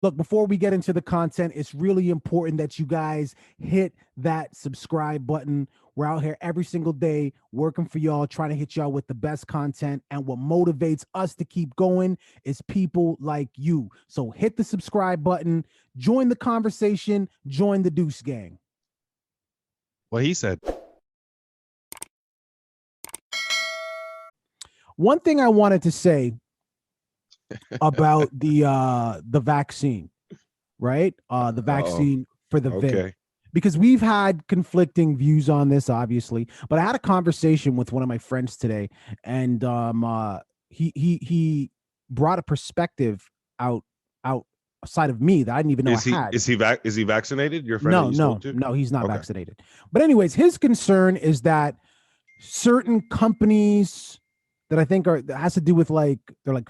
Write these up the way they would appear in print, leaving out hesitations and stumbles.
Look, before we get into the content, it's really important that you guys hit that subscribe button. We're out here every single day working for y'all, trying to hit y'all with the best content. And what motivates us to keep going is people like you. So hit the subscribe button, join the conversation, join the Deuce Gang. What he said. One thing I wanted to say about the vaccine, right? The vaccine for the VID. Okay. Because we've had conflicting views on this, obviously. But I had a conversation with one of my friends today, and he brought a perspective outside of me that I didn't even know I had. Is he vaccinated? Your friend that you spoke to? No, he's not vaccinated. But anyways, his concern is that certain companies that I think that has to do with they're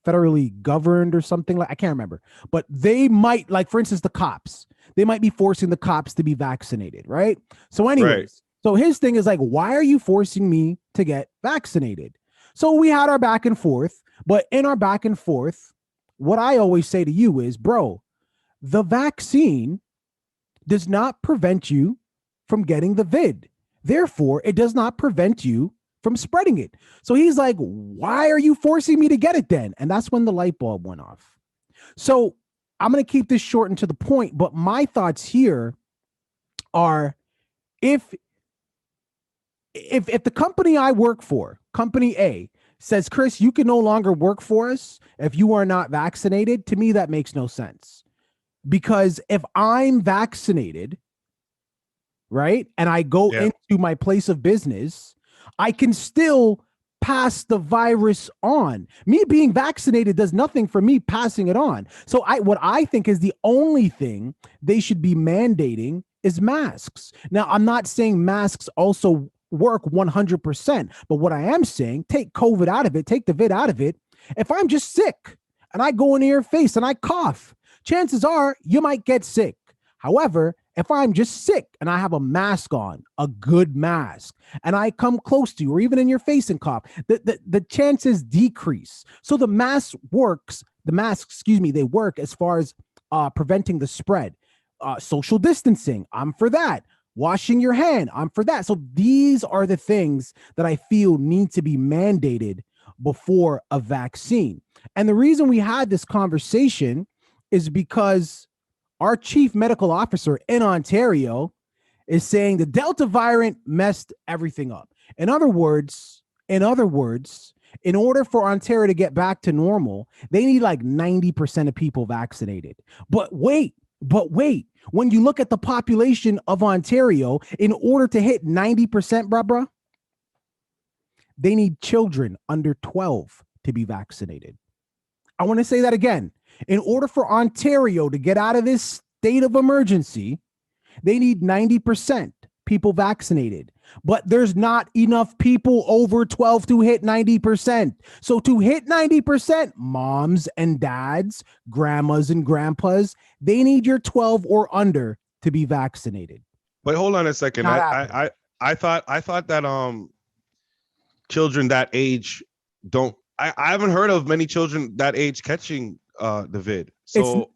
federally governed or something, like I can't remember, but they might, like for instance, the cops, they might be forcing the cops to be vaccinated, right? So anyways, So his thing is like, why are you forcing me to get vaccinated? So we had our back and forth, but in our back and forth, what I always say to you is, bro, the vaccine does not prevent you from getting the vid. Therefore, it does not prevent you from spreading it. So he's like, why are you forcing me to get it then? And that's when the light bulb went off. So I'm going to keep this short and to the point, but my thoughts here are if the company I work for, company A, says, Chris, you can no longer work for us if you are not vaccinated, to me, that makes no sense. Because if I'm vaccinated, right, and I go into my place of business, I can still pass the virus on. Me being vaccinated does nothing for me passing it on. So what I think is the only thing they should be mandating is masks. Now, I'm not saying masks also work 100%, but what I am saying, take COVID out of it, take the vid out of it. If I'm just sick and I go into your face and I cough, chances are you might get sick. However, if I'm just sick and I have a mask on, a good mask, and I come close to you or even in your face and cough, the chances decrease. So the masks, they work as far as preventing the spread. Social distancing, I'm for that. Washing your hand, I'm for that. So these are the things that I feel need to be mandated before a vaccine. And the reason we had this conversation is because our chief medical officer in Ontario is saying the Delta variant messed everything up. In other words, in order for Ontario to get back to normal, they need like 90% of people vaccinated. But wait, when you look at the population of Ontario, in order to hit 90%, bruh, they need children under 12 to be vaccinated. I want to say that again. In order for Ontario to get out of this state of emergency, they need 90% people vaccinated. But there's not enough people over 12 to hit 90%. So to hit 90%, moms and dads, grandmas and grandpas, they need your 12 or under to be vaccinated. Wait, hold on a second. I thought that children that age don't. I haven't heard of many children that age catching the vid. So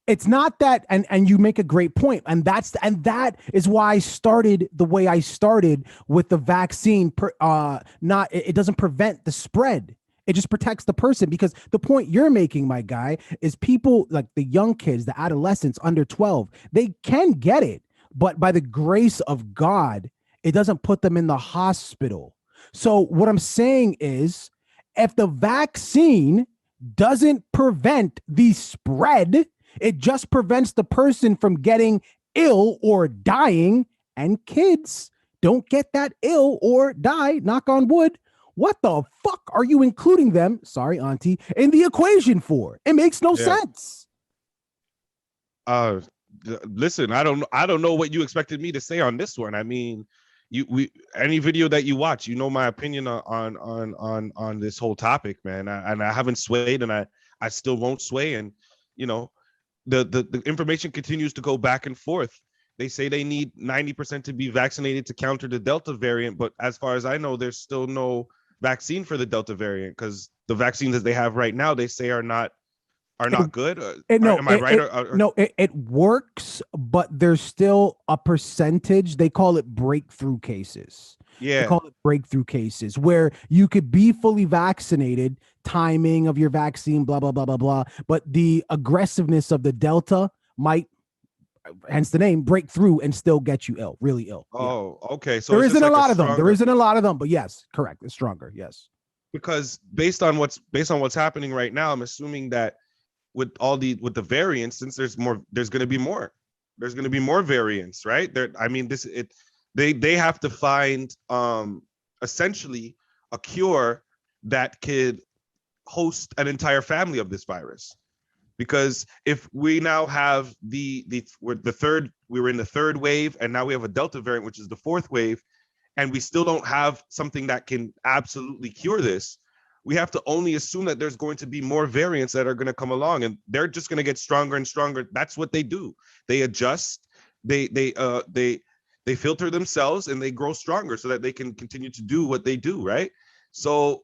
it's not that, and you make a great point, and that is why I started the way I started with the vaccine. It doesn't prevent the spread. It just protects the person, because the point you're making, my guy, is people like the young kids, the adolescents under 12, they can get it, but by the grace of God, it doesn't put them in the hospital. So what I'm saying is, if the vaccine doesn't prevent the spread, it just prevents the person from getting ill or dying, and kids don't get that ill or die, knock on wood. What the fuck are you including them, sorry, Auntie, in the equation for? It makes no sense. Listen, I don't know what you expected me to say on this one. I mean, any video that you watch, you know my opinion on this whole topic, man. I haven't swayed, and I still won't sway. And you know, the information continues to go back and forth. They say they need 90% to be vaccinated to counter the Delta variant, but as far as I know, there's still no vaccine for the Delta variant, because the vaccines that they have right now, they say are not are not good? No, am I right? no, it works, but there's still a percentage. They call it breakthrough cases. They Yeah. call it breakthrough cases where you could be fully vaccinated, timing of your vaccine, blah, blah, blah, blah, blah. But the aggressiveness of the Delta might, hence the name, break through and still get you ill, really ill. Yeah. Oh, okay. So There it's just isn't a like a lot of them. There stronger, isn't a lot of them, but yes, correct. It's stronger. Yes. because based on what's happening right now, I'm assuming that with the variants, since there's going to be more. There's going to be more variants, right? There, I mean, they have to find essentially a cure that could host an entire family of this virus. Because if we now have we were in the third wave, and now we have a Delta variant, which is the fourth wave, and we still don't have something that can absolutely cure this, we have to only assume that there's going to be more variants that are going to come along, and they're just going to get stronger and stronger. That's what they do. They adjust, they filter themselves, and they grow stronger so that they can continue to do what they do, right? So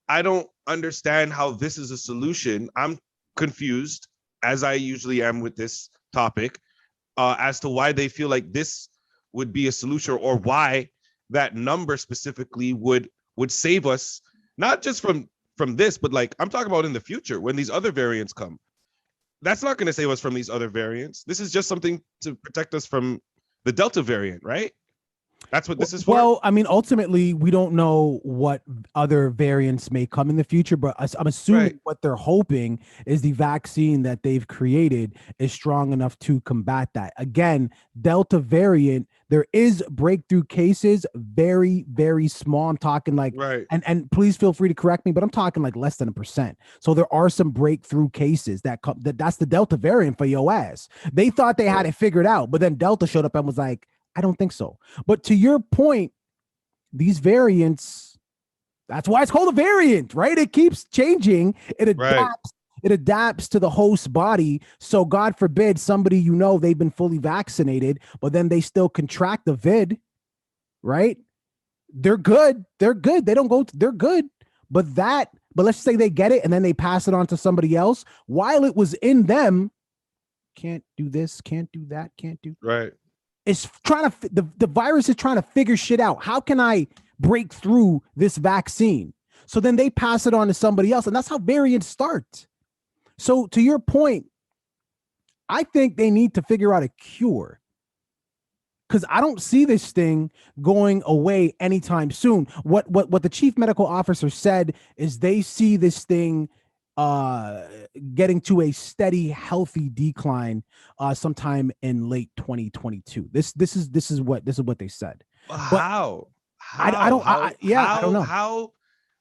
I don't understand how this is a solution. I'm confused, as I usually am with this topic, as to why they feel like this would be a solution, or why that number specifically would save us, not just from this, but like I'm talking about in the future when these other variants come. That's not going to save us from these other variants. This is just something to protect us from the Delta variant, right? That's what this is for. Well, I mean, ultimately, we don't know what other variants may come in the future, but I'm assuming Right. what they're hoping is the vaccine that they've created is strong enough to combat that. Again, Delta variant, there is breakthrough cases, very, very small. I'm talking like, Right. and please feel free to correct me, but I'm talking like less than 1%. So there are some breakthrough cases that come. That's the Delta variant for your ass. They thought they had it figured out, but then Delta showed up and was like, I don't think so. But to your point, these variants, that's why it's called a variant, right? It keeps changing. It adapts. Right. It adapts to the host body. So God forbid somebody, they've been fully vaccinated, but then they still contract the vid, right? They're good. They're good. They don't go, they're good. But let's say they get it and then they pass it on to somebody else while it was in them. Can't do this, can't do that, can't do. Right. It's trying to, the virus is trying to figure shit out. How can I break through this vaccine? So then they pass it on to somebody else. And that's how variants start. So to your point, I think they need to figure out a cure, because I don't see this thing going away anytime soon. What the chief medical officer said is they see this thing getting to a steady, healthy decline sometime in late 2022. This is what they said. How? I don't know.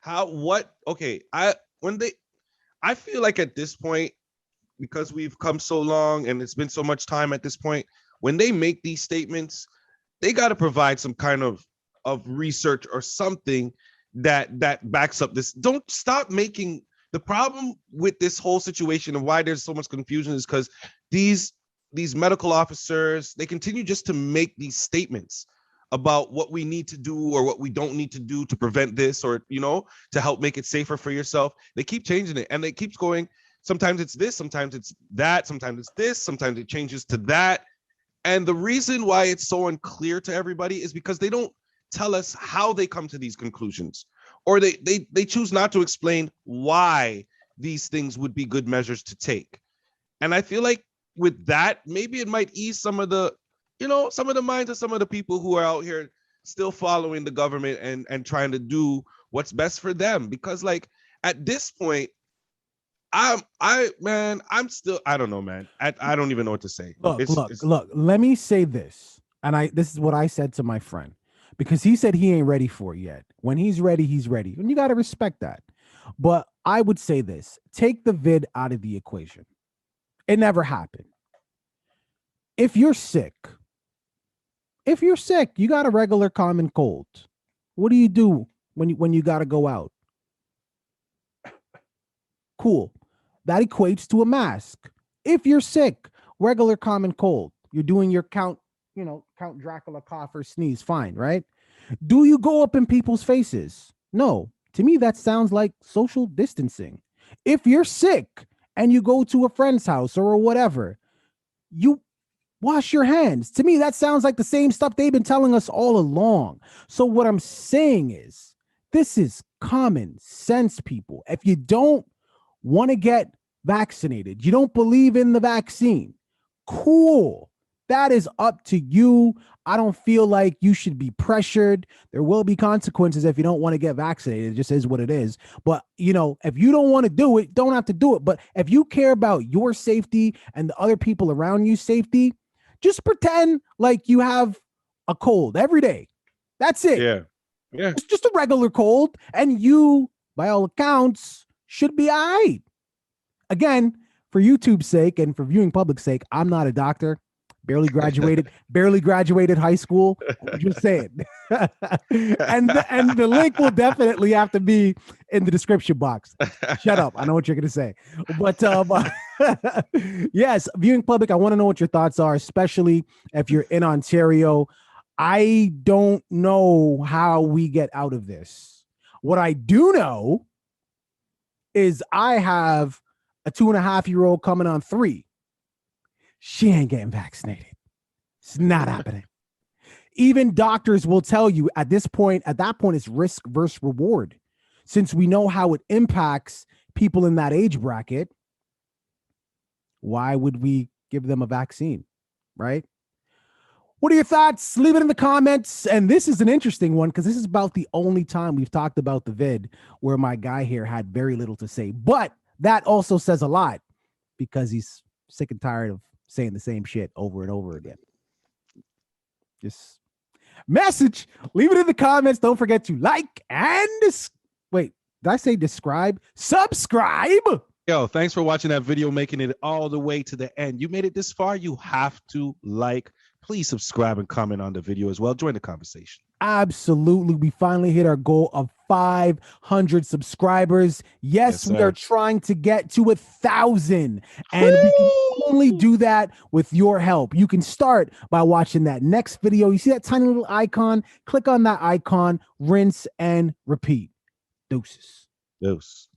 What? Okay. I feel like at this point, because we've come so long and it's been so much time at this point, when they make these statements, they got to provide some kind of research or something that backs up this. Don't stop making. The problem with this whole situation and why there's so much confusion is because these medical officers, they continue just to make these statements about what we need to do or what we don't need to do to prevent this, or to help make it safer for yourself. They keep changing it, and it keeps going. Sometimes it's this, sometimes it's that, sometimes it's this, sometimes it changes to that. And the reason why it's so unclear to everybody is because they don't tell us how they come to these conclusions, or they choose not to explain why these things would be good measures to take. And I feel like with that, maybe it might ease some of the minds of some of the people who are out here still following the government and trying to do what's best for them. Because like at this point, I'm still, I don't know, man. I don't even know what to say. Look, let me say this. And this is what I said to my friend, because he said he ain't ready for it yet. When he's ready, he's ready. And you got to respect that. But I would say this: take the vid out of the equation. It never happened. If you're sick, you got a regular common cold. What do you do when you got to go out? Cool. That equates to a mask. If you're sick, regular common cold, you're doing your Count Dracula cough or sneeze, fine, right? Do you go up in people's faces? No. To me, that sounds like social distancing. If you're sick and you go to a friend's house or whatever, you wash your hands. To me, that sounds like the same stuff they've been telling us all along. So what I'm saying is, this is common sense, people. If you don't want to get vaccinated, you don't believe in the vaccine, cool. That is up to you. I don't feel like you should be pressured. There will be consequences if you don't want to get vaccinated. It just is what it is. But, if you don't want to do it, don't have to do it. But if you care about your safety and the other people around you safety, just pretend like you have a cold every day. That's it. Yeah. Yeah. It's just a regular cold. And you, by all accounts, should be all right. Again, for YouTube's sake and for viewing public's sake, I'm not a doctor. Barely graduated high school. I'm just saying. and the link will definitely have to be in the description box. Shut up. I know what you're going to say. But yes, viewing public, I want to know what your thoughts are, especially if you're in Ontario. I don't know how we get out of this. What I do know is I have a 2.5-year-old coming on 3. She ain't getting vaccinated. It's not happening. Even doctors will tell you at that point, it's risk versus reward. Since we know how it impacts people in that age bracket, why would we give them a vaccine, right? What are your thoughts? Leave it in the comments. And this is an interesting one because this is about the only time we've talked about the vid where my guy here had very little to say. But that also says a lot because he's sick and tired of saying the same shit over and over again. Just message. Leave it in the comments. Don't forget to like and wait, did I say describe? Subscribe. Yo, thanks for watching that video, making it all the way to the end. You made it this far. You have to like. Please subscribe and comment on the video as well. Join the conversation. Absolutely. We finally hit our goal of 500 subscribers. Yes, we are trying to get to 1,000. And we can only do that with your help. You can start by watching that next video. You see that tiny little icon? Click on that icon, rinse and repeat. Deuces. Deuce.